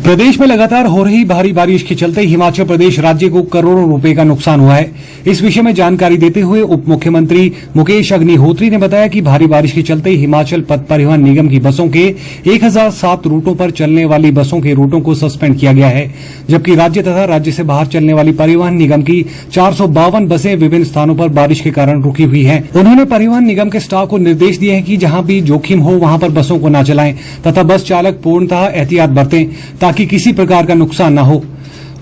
प्रदेश में लगातार हो रही भारी बारिश के चलते हिमाचल प्रदेश राज्य को करोड़ों रुपए का नुकसान हुआ है। इस विषय में जानकारी देते हुए उप मुख्यमंत्री मुकेश अग्निहोत्री ने बताया कि भारी बारिश के चलते हिमाचल पथ परिवहन निगम की बसों के 1007 रूटों पर चलने वाली बसों के रूटों को सस्पेंड किया गया है, जबकि राज्य तथा राज्य से बाहर चलने वाली परिवहन निगम की 452 बसें विभिन्न स्थानों पर बारिश के कारण रुकी हुई हैं। उन्होंने परिवहन निगम के स्टाफ को निर्देश दिए हैं कि जहां भी जोखिम हो वहां पर बसों को न चलाएं तथा बस चालक पूर्णतः एहतियात बरतें ताकि किसी प्रकार का नुकसान न हो।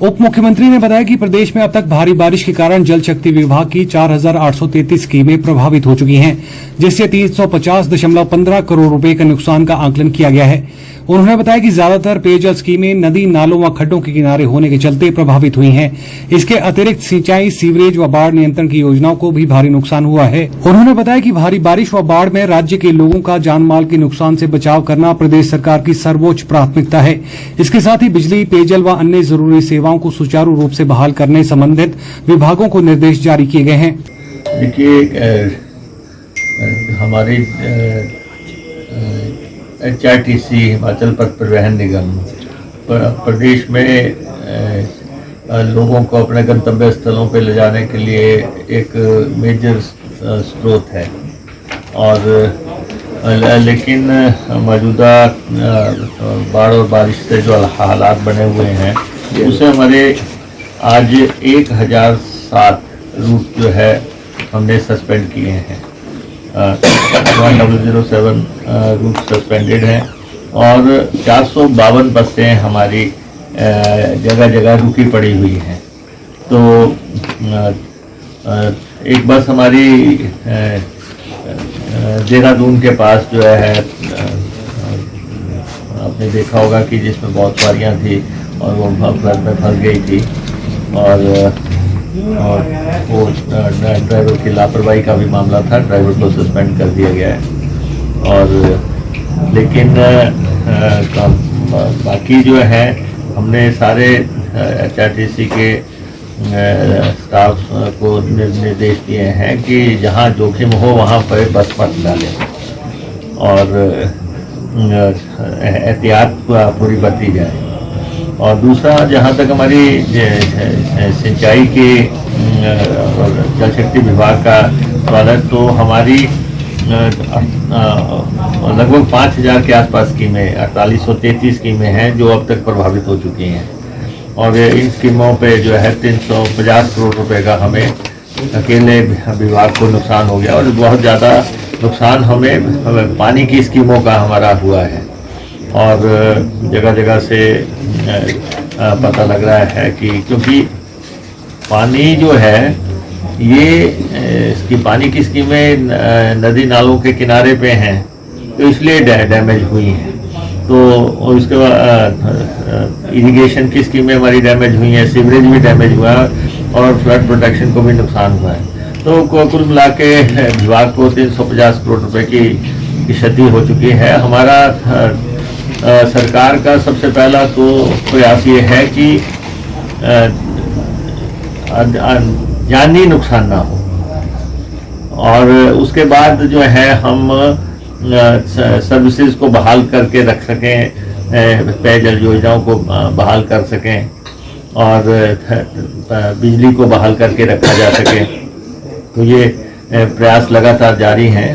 उप मुख्यमंत्री ने बताया कि प्रदेश में अब तक भारी बारिश के कारण जल शक्ति विभाग की 4,833 स्कीमें प्रभावित हो चुकी हैं, जिससे 350.15 करोड़ रुपए के नुकसान का आकलन किया गया है। उन्होंने बताया कि ज्यादातर पेयजल स्कीमें नदी नालों व खड्डों के किनारे होने के चलते प्रभावित हुई हैं। इसके अतिरिक्त सिंचाई, सीवरेज व बाढ़ नियंत्रण की योजनाओं को भी भारी नुकसान हुआ है। उन्होंने बताया कि भारी बारिश व बाढ़ में राज्य के लोगों का जान माल के नुकसान से बचाव करना प्रदेश सरकार की सर्वोच्च प्राथमिकता है। इसके साथ ही बिजली, पेयजल व अन्य जरूरी सेवाओं को सुचारू रूप से बहाल करने संबंधित विभागों को निर्देश जारी किए गए हैं। देखिए, हमारी HRTC हिमाचल पथ परिवहन निगम प्रदेश में लोगों को अपने गंतव्य स्थलों पर ले जाने के लिए एक मेजर स्रोत है, और लेकिन मौजूदा बाढ़ और बारिश से जो हालात बने हुए हैं उससे हमारे आज 1007 रूट जो है हमने सस्पेंड किए हैं। 1007 रूट सस्पेंडेड हैं और 452 बसें हमारी जगह जगह रुकी पड़ी हुई हैं। तो एक बस हमारी देहरादून के पास जो है आपने देखा होगा कि जिसमें बहुत सवारियाँ थी और वो फ्लड में फंस गई थी, और वो ड्राइवर की लापरवाही का भी मामला था। ड्राइवर को सस्पेंड कर दिया गया है। और लेकिन बाकी जो है हमने सारे HRTC के स्टाफ को निर्देश दिए हैं कि जहां जोखिम हो वहां पर बस मत डालें और एहतियात पूरी बरती जाए। और दूसरा, जहाँ तक हमारी सिंचाई के और जल शक्ति विभाग का सवाल है, तो हमारी लगभग 5,000 के आसपास स्कीमें, 4833 स्कीमें हैं जो अब तक प्रभावित हो चुकी हैं। और इन स्कीमों पे जो है 350 करोड़ रुपए का हमें अकेले विभाग को नुकसान हो गया, और बहुत ज़्यादा नुकसान हमें पानी की स्कीमों का हमारा हुआ है। और जगह जगह से पता लग रहा है कि क्योंकि पानी जो है ये इसकी पानी की स्कीमें नदी नालों के किनारे पे हैं, तो इसलिए डैमेज हुई हैं। तो इसके बाद इरिगेशन की स्कीमें हमारी डैमेज हुई हैं, सीवरेज भी डैमेज हुआ है और फ्लड प्रोटेक्शन को भी नुकसान हुआ है। तो कुल मिला के विभाग को 350 करोड़ रुपए की क्षति हो चुकी है। हमारा सरकार का सबसे पहला तो प्रयास ये है कि जानी नुकसान ना हो, और उसके बाद जो है हम सर्विसेज को बहाल करके रख सकें, पेयजल योजनाओं को बहाल कर सकें और बिजली को बहाल करके रखा जा सके। तो ये प्रयास लगातार जारी हैं।